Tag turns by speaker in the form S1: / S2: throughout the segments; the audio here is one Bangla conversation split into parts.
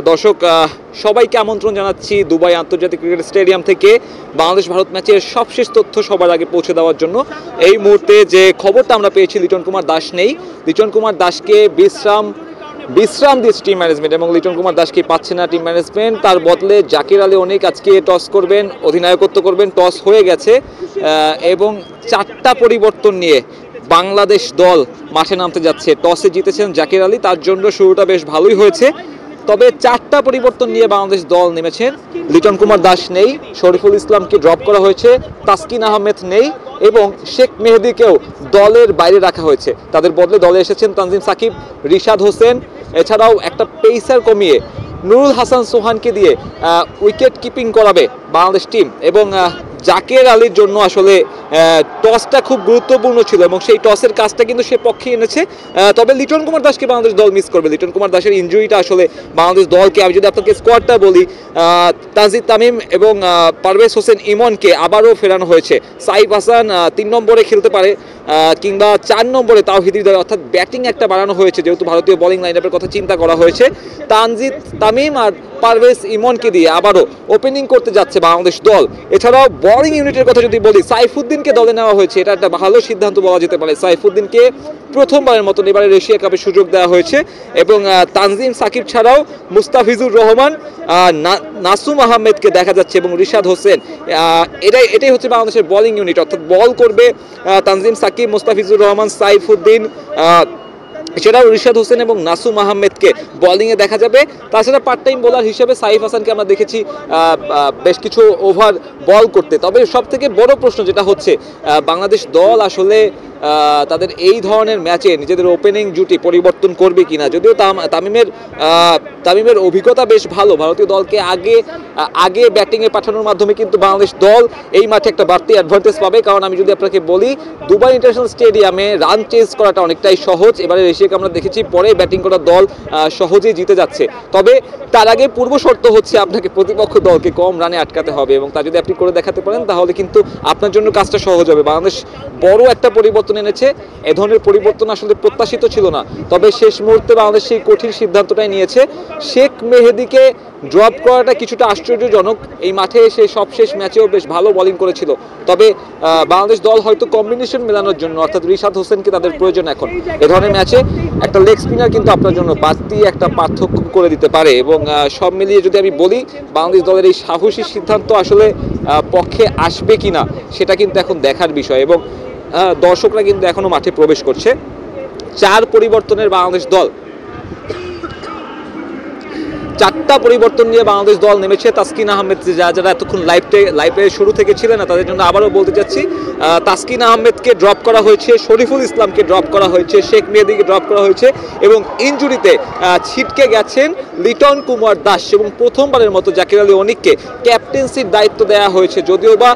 S1: দর্শক সবাইকে আমন্ত্রণ জানাচ্ছি দুবাই আন্তর্জাতিক ক্রিকেট স্টেডিয়াম থেকে বাংলাদেশ ভারত ম্যাচের সবশেষ তথ্য সবার আগে পৌঁছে দেওয়ার জন্য। এই মুহূর্তে যে খবরটা আমরা পেয়েছি, লিটন কুমার দাস নেই। লিটন কুমার দাসকে বিশ্রাম দিয়েছে টিম ম্যানেজমেন্ট এবং লিটন কুমার দাসকে পাচ্ছে না টিম ম্যানেজমেন্ট। তার বদলে জাকির আলী অনেক আজকে টস করবেন, অধিনায়কত্ব করবেন। টস হয়ে গেছে এবং 4টা পরিবর্তন নিয়ে বাংলাদেশ দল মাঠে নামতে যাচ্ছে। টসে জিতেছেন জাকির আলী, তার জন্য শুরুটা বেশ ভালোই হয়েছে। তবে 4টা পরিবর্তন নিয়ে বাংলাদেশ দল নেমেছেন। লিটন কুমার দাস নেই, শরীফুল ইসলামকে ড্রপ করা হয়েছে, তাসকিন আহমেদ নেই এবং শেখ মেহেদীকেও দলের বাইরে রাখা হয়েছে। তাদের বদলে দলে এসেছেন তানজিম সাকিব, রিশাদ হোসেন, এছাড়াও একটা পেসার কমিয়ে নুরুল হাসান সোহানকে দিয়ে উইকেট কিপিং করাবে বাংলাদেশ টিম। এবং জাকির আলীর জন্য আসলে টসটা খুব গুরুত্বপূর্ণ ছিল এবং সেই টসের কাজটা কিন্তু সে পক্ষে এনেছে। তবে লিটন কুমার দাসকে বাংলাদেশ দল মিস করবে। লিটন কুমার দাসের ইনজুরিটা আসলে বাংলাদেশ দলকে, আমি যদি আপনাকে স্কোয়াডটা বলি, তানজিদ তামিম এবং পারভেজ হোসেন ইমনকে আবারও ফেরানো হয়েছে। সাইফ হাসান 3 নম্বরে খেলতে পারে কিংবা 4 নম্বরে তাওহিদ হৃদয়, অর্থাৎ ব্যাটিং একটা বাড়ানো হয়েছে যেহেতু ভারতীয় বোলিং লাইনআপের কথা চিন্তা করা হয়েছে। তানজিদ তামিম আর পারভেজ ইমনকে দিয়ে আবারও ওপেনিং করতে যাচ্ছে বাংলাদেশ দল। এছাড়াও বোলিং ইউনিটের কথা যদি বলি, সাইফুদ্দিনকে দলে নেওয়া হয়েছে, এটা একটা ভালো সিদ্ধান্ত বলা যেতে পারে। সাইফুদ্দিনকে প্রথমবারের মতো এবারে এশিয়া কাপে সুযোগ দেওয়া হয়েছে এবং তানজিম সাকিব ছাড়াও মুস্তাফিজুর রহমান, নাসুম আহমেদকে দেখা যাচ্ছে এবং রিশাদ হোসেন। এটাই হচ্ছে বাংলাদেশের বোলিং ইউনিট, অর্থাৎ বল করবে তানজিম সাকিব, মুস্তাফিজুর রহমান, সাইফুদ্দিন, এছাড়াও রিশাদ হোসেন এবং নাসুম আহমেদকে বোলিংয়ে দেখা যাবে। তাছাড়া পার্ট টাইম বোলার হিসেবে সাইফ হাসানকে আমরা দেখেছি বেশ কিছু ওভার বল করতে। তবে সব থেকে বড় প্রশ্ন যেটা হচ্ছে, বাংলাদেশ দল আসলে তাদের এই ধরনের ম্যাচে নিজেদের ওপেনিং জুটি পরিবর্তন করবে কিনা। যদিও তামিমের অভিজ্ঞতা বেশ ভালো, ভারতীয় দলকে আগে ব্যাটিংয়ে পাঠানোর মাধ্যমে কিন্তু বাংলাদেশ দল এই মাঠে একটা বাড়তি অ্যাডভান্টেজ পাবে। কারণ আমি যদি আপনাকে বলি, দুবাই ইন্টারন্যাশনাল স্টেডিয়ামে রান চেজ করাটা অনেকটাই সহজ। এবারে এশিয়াকে আমরা দেখেছি পরে ব্যাটিং করা দল সহজেই জিতে যাচ্ছে। তবে তার আগে পূর্ব শর্ত হচ্ছে আপনাকে প্রতিপক্ষ দলকে কম রানে আটকাতে হবে এবং তা যদি আপনি করে দেখাতে পারেন তাহলে কিন্তু আপনার জন্য কাজটা সহজ হবে। বাংলাদেশ বড় একটা পরিবর্তন এনেছে, এ ধরনের পরিবর্তন আসলে প্রত্যাশিত ছিল না। তবে শেষ মুহূর্তে বাংলাদেশ সেই কঠিন সিদ্ধান্তটাই নিয়েছে। শেখ মেহেদীকে ড্রপ করাটা কিছুটা আশ্চর্যজনক। এই মাঠে এসে সবশেষ ম্যাচেও বেশ ভালো বোলিং করেছিল। তবে বাংলাদেশ দল হয়তো কম্বিনেশন মেলানোর জন্য, অর্থাৎ রিশাদ হোসেনকে তাদের প্রয়োজন এখন। এ ধরনের ম্যাচে একটা লেগ স্পিনার কিন্তু আপনার জন্য বাড়তি একটা পার্থক্য করে দিতে পারে। এবং সব মিলিয়ে যদি আমি বলি, বাংলাদেশ দলের এই সাহসী সিদ্ধান্ত আসলে পক্ষে আসবে কিনা সেটা কিন্তু এখন দেখার বিষয়। এবং দর্শকরা কিন্তু এখনো মাঠে প্রবেশ করছে। 4 পরিবর্তনের বাংলাদেশ দল, 4টা পরিবর্তন নিয়ে বাংলাদেশ দল নেমেছে। তাসকিন আহমেদ, যারা এতক্ষণ লাইভে শুরু থেকে ছিলেন না তাদের জন্য আবারও বলতে চাচ্ছি, তাসকিন আহমেদকে ড্রপ করা হয়েছে, শরীফুল ইসলামকে ড্রপ করা হয়েছে, শেখ মেহেদীকে ড্রপ করা হয়েছে এবং ইনজুরিতে ছিটকে গেছেন লিটন কুমার দাস এবং প্রথমবারের মতো জাকির আলী অনিককে ক্যাপ্টেন্সির দায়িত্ব দেওয়া হয়েছে। যদিও বা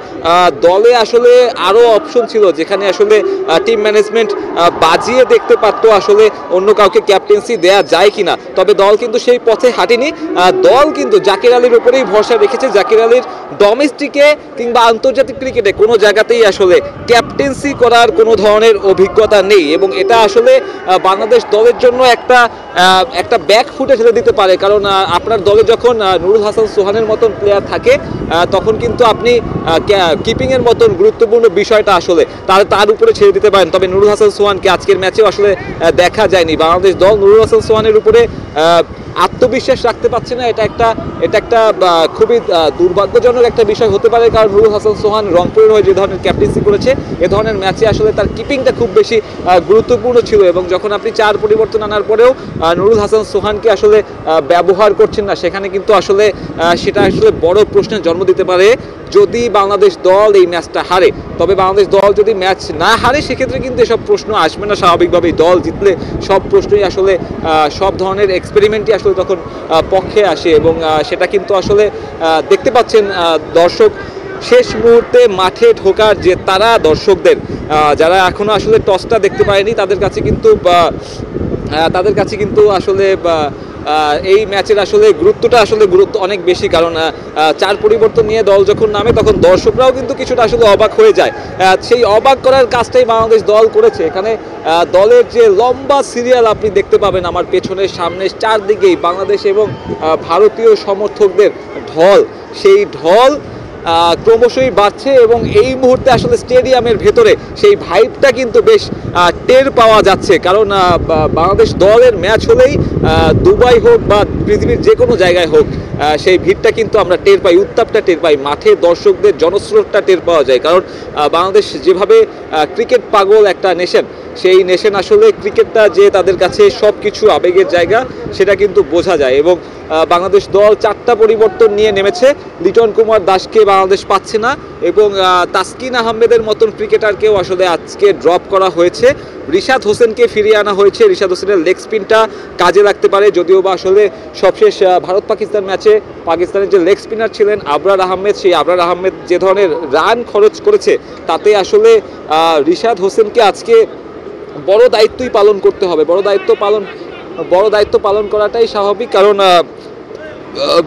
S1: দলে আসলে আরও অপশন ছিল যেখানে আসলে টিম ম্যানেজমেন্ট বাজিয়ে দেখতে পারতো আসলে অন্য কাউকে ক্যাপ্টেন্সি দেয়া যায় কিনা। তবে দল কিন্তু সেই পথে হাঁটেনি। দল কিন্তু জাকির আলীর উপরেই ভরসা রেখেছে। জাকির আলীর ডোমেস্টিকে কিংবা আন্তর্জাতিক ক্রিকেটে কোনো জায়গাতেই আসলে ক্যাপ্টেন্সি করার কোনো ধরনের অভিজ্ঞতা নেই এবং এটা আসলে বাংলাদেশ দলের জন্য একটা ব্যাক ফুটে ঠেলে দিতে পারে। কারণ আপনার দলে যখন নুরুল হাসান সোহানের মতন প্লেয়ার থাকে তখন কিন্তু আপনি কিপিংয়ের মতন গুরুত্বপূর্ণ বিষয়টা আসলে তার উপরে ছেড়ে দিতে পারেন। তবে নুরুল হাসান সোহানকে আজকের ম্যাচেও আসলে দেখা যায়নি। বাংলাদেশ দল নুরুল হাসান সোহানের উপরে আত্মবিশ্বাস রাখতে পারছে না। এটা একটা খুবই দুর্ভাগ্যজনক একটা বিষয় হতে পারে। কারণ নুরুল হাসান সোহান রংপুরের হয়ে যে ধরনের ক্যাপ্টেন্সি করেছে, এ ধরনের ম্যাচে আসলে তার কিপিংটা খুব বেশি গুরুত্বপূর্ণ ছিল এবং যখন আপনি 4 পরিবর্তন আনার পরেও নুরুল হাসান সোহানকে আসলে ব্যবহার করছেন না, সেখানে কিন্তু আসলে সেটা আসলে বড় প্রশ্নের জন্ম দিতে পারে যদি বাংলাদেশ দল এই ম্যাচটা হারে। তবে বাংলাদেশ দল যদি ম্যাচ না হারে সেক্ষেত্রে কিন্তু এসব প্রশ্ন আসবে না স্বাভাবিকভাবেই। দল জিতলে সব প্রশ্নই আসলে সব ধরনের এক্সপেরিমেন্টই আসলে তখন পক্ষে আসে এবং সেটা কিন্তু আসলে দেখতে পাচ্ছেন দর্শক শেষ মুহূর্তে মাঠে ঢোকার যে তারা দর্শকদের যারা এখনো আসলে টসটা দেখতে পারেনি তাদের কাছে কিন্তু আসলে এই ম্যাচের আসলে গুরুত্বটা অনেক বেশি, কারণ 4 পরিবর্তন নিয়ে দল যখন নামে তখন দর্শকরাও কিন্তু কিছুটা আসলে অবাক হয়ে যায়। সেই অবাক করার কাজটাই বাংলাদেশ দল করেছে। এখানে দলের যে লম্বা সিরিয়াল আপনি দেখতে পাবেন আমার পেছনে, সামনে চারদিকেই বাংলাদেশ এবং ভারতীয় সমর্থকদের ঢল, সেই ঢল ক্রমশই বাড়ছে এবং এই মুহূর্তে আসলে স্টেডিয়ামের ভেতরে সেই ভাইবটা কিন্তু বেশ টের পাওয়া যাচ্ছে। কারণ বাংলাদেশ দলের ম্যাচ হলেই দুবাই হোক বা পৃথিবীর যে কোনো জায়গায় হোক, সেই ভিড়টা কিন্তু আমরা টের পাই, উত্তাপটা টের পাই, মাঠে দর্শকদের জনস্রোতটা টের পাওয়া যায়। কারণ বাংলাদেশ যেভাবে ক্রিকেট পাগল একটা নেশন, সেই নেশন আসলে ক্রিকেটটা যে তাদের কাছে সব কিছু আবেগের জায়গা সেটা কিন্তু বোঝা যায়। এবং বাংলাদেশ দল 4টা পরিবর্তন নিয়ে নেমেছে। লিটন কুমার দাসকে বাংলাদেশ পাচ্ছে না এবং তাসকিন আহমেদের মতন ক্রিকেটারকেও আসলে আজকে ড্রপ করা হয়েছে। রিশাদ হোসেনকে ফিরিয়ে আনা হয়েছে। রিশাদ হোসেনের লেগ স্পিনটা কাজে লাগতে পারে, যদিও বা আসলে সবশেষ ভারত পাকিস্তান ম্যাচে পাকিস্তানের যে লেগ স্পিনার ছিলেন আবরার আহমেদ, সেই আবরার আহমেদ যে ধরনের রান খরচ করেছে তাতে আসলে রিশাদ হোসেনকে আজকে বড় দায়িত্বই পালন করতে হবে। বড় দায়িত্ব পালন করাটাই স্বাভাবিক, কারণ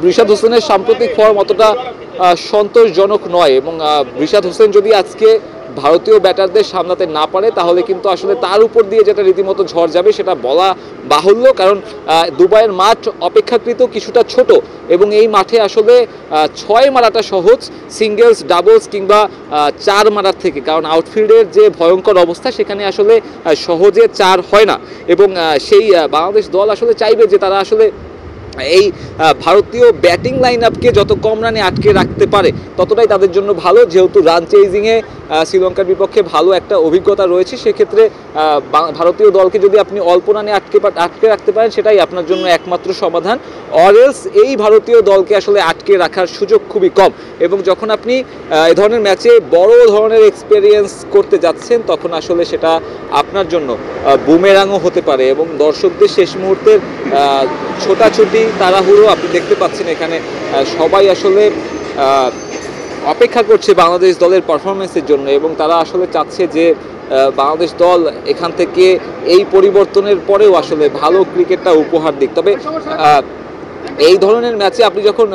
S1: রিশাদ হোসেনের সাম্প্রতিক ফর্ম অতটা সন্তোষজনক নয় এবং রিশাদ হোসেন যদি আজকে ভারতীয় ব্যাটারদের সামলাতে না পারে তাহলে কিন্তু আসলে তার উপর দিয়ে যেটা রীতিমতো ঝড় যাবে সেটা বলা বাহুল্য। কারণ দুবাইয়ের মাঠ অপেক্ষাকৃত কিছুটা ছোট এবং এই মাঠে আসলে 6 মারাটা সহজ সিঙ্গেলস, ডাবলস কিংবা 4 মারার থেকে, কারণ আউটফিল্ডের যে ভয়ঙ্কর অবস্থা সেখানে আসলে সহজে 4 হয় না। এবং সেই বাংলাদেশ দল আসলে চাইবে যে তারা আসলে এই ভারতীয় ব্যাটিং লাইন আপকে যত কম রানে আটকে রাখতে পারে ততটাই তাদের জন্য ভালো, যেহেতু রান চেজিংয়ে শ্রীলঙ্কার বিপক্ষে ভালো একটা অভিজ্ঞতা রয়েছে। সেক্ষেত্রে ভারতীয় দলকে যদি আপনি অল্প রানে আটকে রাখতে পারেন সেটাই আপনার জন্য একমাত্র সমাধান। অরেলস এই ভারতীয় দলকে আসলে আটকে রাখার সুযোগ খুবই কম এবং যখন আপনি এ ধরনের ম্যাচে বড় ধরনের এক্সপেরিয়েন্স করতে যাচ্ছেন তখন আসলে সেটা আপনার জন্য বুমেরাংও হতে পারে এবং দর্শকদের শেষ মুহূর্তের ছোটাছুটি তাড়াহুড়ো আপনি দেখতে পাচ্ছেন এখানে সবাই আসলে অপেক্ষা করছে বাংলাদেশ দলের পারফরমেন্সের জন্য এবং তারা আসলে চাচ্ছে যে বাংলাদেশ দল এখান থেকে এই পরিবর্তনের পরেও আসলে ভালো ক্রিকেটটা উপহার দিক। তবে এই ধরনের ম্যাচে আপনি যখন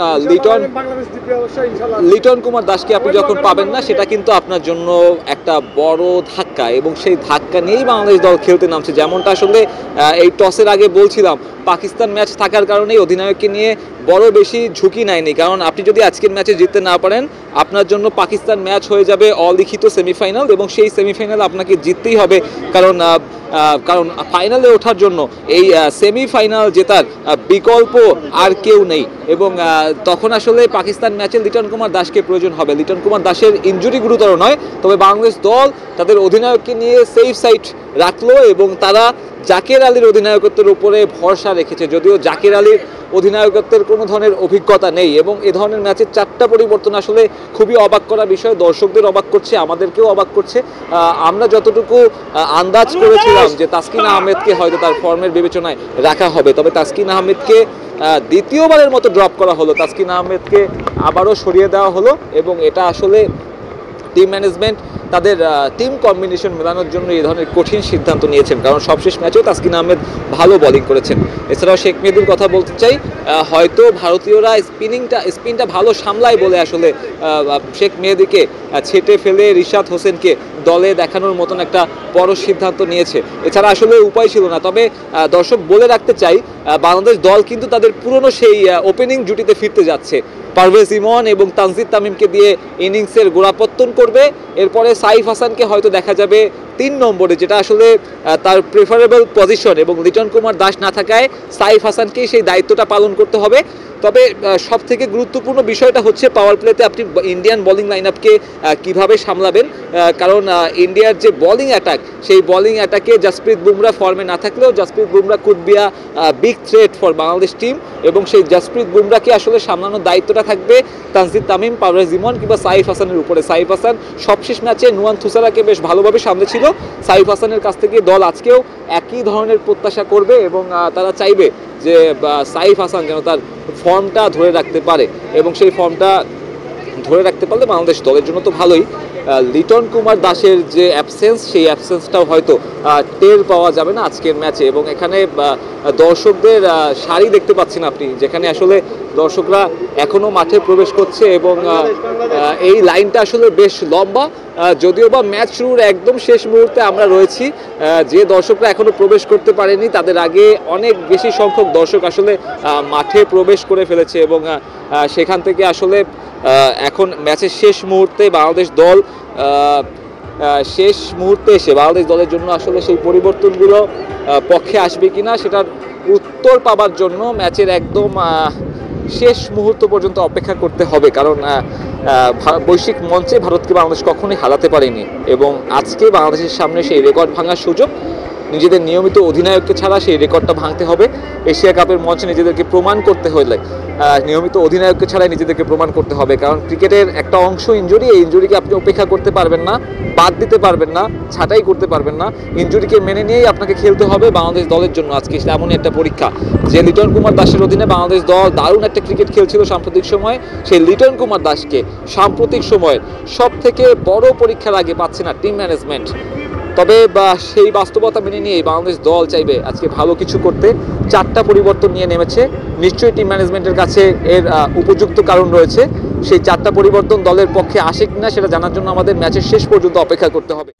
S1: লিটন কুমার দাসকে আপনি যখন পাবেন না সেটা কিন্তু আপনার জন্য একটা বড় ধাক্কা এবং সেই ধাক্কা নিয়েই বাংলাদেশ দল খেলতে নামছে। যেমনটা আসলে এই টসের আগে বলছিলাম, পাকিস্তান ম্যাচ থাকার কারণেই অধিনায়ককে নিয়ে বড় বেশি ঝুঁকি নেয়নি, কারণ আপনি যদি আজকের ম্যাচে জিততে না পারেন আপনার জন্য পাকিস্তান ম্যাচ হয়ে যাবে অলিখিত সেমিফাইনাল এবং সেই সেমিফাইনাল আপনাকে জিততেই হবে। কারণ ফাইনালে ওঠার জন্য এই সেমিফাইনাল জেতার বিকল্প আর কেউ নেই এবং তখন আসলে পাকিস্তান ম্যাচে লিটন কুমার দাসকে প্রয়োজন হবে। লিটন কুমার দাসের ইনজুরি গুরুতর নয়, তবে বাংলাদেশ দল তাদের অধিনায়ককে নিয়ে সেফ সাইড রাখলো এবং তারা জাকের আলীর অধিনায়কত্বের উপরে ভরসা রেখেছে, যদিও জাকের আলীর অধিনায়কত্বের কোনো ধরনের অভিজ্ঞতা নেই এবং এ ধরনের ম্যাচের 4টা পরিবর্তন আসলে খুবই অবাক করা বিষয়, দর্শকদের অবাক করছে, আমাদেরকেও অবাক করছে। আমরা যতটুকু আন্দাজ করেছিলাম যে তাসকিন আহমেদকে হয়তো তার ফর্মের বিবেচনায় রাখা হবে, তবে তাসকিন আহমেদকে দ্বিতীয়বারের মতো ড্রপ করা হলো, তাসকিন আহমেদকে আবারও সরিয়ে দেওয়া হলো এবং এটা আসলে টিম ম্যানেজমেন্ট তাদের টিম কম্বিনেশন মেলানোর জন্য এই ধরনের কঠিন সিদ্ধান্ত নিয়েছেন, কারণ সবশেষ ম্যাচেও তাসকিন আহমেদ ভালো বোলিং করেছেন। এছাড়াও শেখ মেহেদীর কথা বলতে চাই, হয়তো ভারতীয়রা স্পিনটা ভালো সামলায় বলে আসলে শেখ মেহেদীকে ছেটে ফেলে রিশাদ হোসেনকে দলে দেখানোর মতন একটা বড় সিদ্ধান্ত নিয়েছে, এছাড়া আসলে উপায় ছিল না। তবে দর্শক বলে রাখতে চাই, বাংলাদেশ দল কিন্তু তাদের পুরনো সেই ওপেনিং জুটিতে ফিরতে যাচ্ছে। পারভেজ ইমন এবং তানজিদ তামিমকে দিয়ে ইনিংসের গোড়াপত্তন করবে, এরপরে সাইফ হাসানকে হয়তো দেখা যাবে 3 নম্বরে, যেটা আসলে তার প্রেফারেবল পজিশন এবং লিটন কুমার দাস না থাকায় সাইফ হাসানকেই সেই দায়িত্বটা পালন করতে হবে। তবে সব থেকে গুরুত্বপূর্ণ বিষয়টা হচ্ছে পাওয়ার প্লেতে আপনি ইন্ডিয়ান বোলিং লাইন আপকে কীভাবে সামলাবেন, কারণ ইন্ডিয়ার যে বোলিং অ্যাটাক সেই বোলিং অ্যাটাকে জাসপ্রীত বুমরা ফর্মে না থাকলেও Jasprit Bumrah could be a big threat for Bangladesh team এবং সেই জাসপ্রীত বুমরাকে আসলে সামলানোর দায়িত্বটা থাকবে তানজিদ তামিম, পারভেজ ইমন কিংবা সাইফ হাসানের উপরে। সাইফ হাসান সবশেষ ম্যাচে নুয়ান থুসারাকে বেশ ভালোভাবে সামলেছিল, সাইফ হাসানের কাছ থেকে দল আজকেও একই ধরনের প্রত্যাশা করবে এবং তারা চাইবে যে সাইফ হাসান যেন তার ফর্মটা ধরে রাখতে পারে এবং সেই ফর্মটা ধরে রাখতে পারলে বাংলাদেশ দলের জন্য তো ভালোই। লিটন কুমার দাসের যে অ্যাবসেন্স, সেই অ্যাবসেন্সটাও হয়তো টের পাওয়া যাবে না আজকের ম্যাচে। এবং এখানে দর্শকদের সারি দেখতে পাচ্ছেন আপনি, যেখানে আসলে দর্শকরা এখনো মাঠে প্রবেশ করছে এবং এই লাইনটা আসলে বেশ লম্বা। যদিও বা ম্যাচ শুরুর একদম শেষ মুহূর্তে আমরা রয়েছি, যে দর্শকরা এখনো প্রবেশ করতে পারেনি তাদের আগে অনেক বেশি সংখ্যক দর্শক আসলে মাঠে প্রবেশ করে ফেলেছে এবং সেখান থেকে আসলে এখন ম্যাচের শেষ মুহূর্তে বাংলাদেশ দল শেষ মুহূর্তে এসে বাংলাদেশ দলের জন্য আসলে সেই পরিবর্তনগুলো পক্ষে আসবে কিনা সেটার উত্তর পাবার জন্য ম্যাচের একদম শেষ মুহূর্ত পর্যন্ত অপেক্ষা করতে হবে। কারণ বৈশ্বিক মঞ্চে ভারতকে বাংলাদেশ কখনোই হারাতে পারেনি এবং আজকে বাংলাদেশের সামনে সেই রেকর্ড ভাঙার সুযোগ। নিজেদের নিয়মিত অধিনায়ককে ছাড়া সেই রেকর্ডটা ভাঙতে হবে। এশিয়া কাপের মঞ্চে নিজেদেরকে প্রমাণ করতে হলে নিয়মিত অধিনায়ককে ছাড়াই নিজেদেরকে প্রমাণ করতে হবে। কারণ ক্রিকেটের একটা অংশ ইনজুরি, এই ইনজুরিকে আপনি উপেক্ষা করতে পারবেন না, বাদ দিতে পারবেন না, ছাঁটাই করতে পারবেন না। ইনজুরিকে মেনে নিয়েই আপনাকে খেলতে হবে বাংলাদেশ দলের জন্য। আজকে এমনই একটা পরীক্ষা যে লিটন কুমার দাসের অধীনে বাংলাদেশ দল দারুণ একটা ক্রিকেট খেলছিল সাম্প্রতিক সময়ে, সেই লিটন কুমার দাসকে সাম্প্রতিক সময়ের সব থেকে বড় পরীক্ষার আগে পাচ্ছে না টিম ম্যানেজমেন্ট। তবে সেই বাস্তবতা মেনে নিয়ে বাংলাদেশ দল চাইবে আজকে ভালো কিছু করতে। 4টা পরিবর্তন নিয়ে নেমেছে, নিশ্চয়ই টিম ম্যানেজমেন্টের কাছে এর উপযুক্ত কারণ রয়েছে। সেই 4টা পরিবর্তন দলের পক্ষে আসে কিনা সেটা জানার জন্য আমাদের ম্যাচের শেষ পর্যন্ত অপেক্ষা করতে হবে।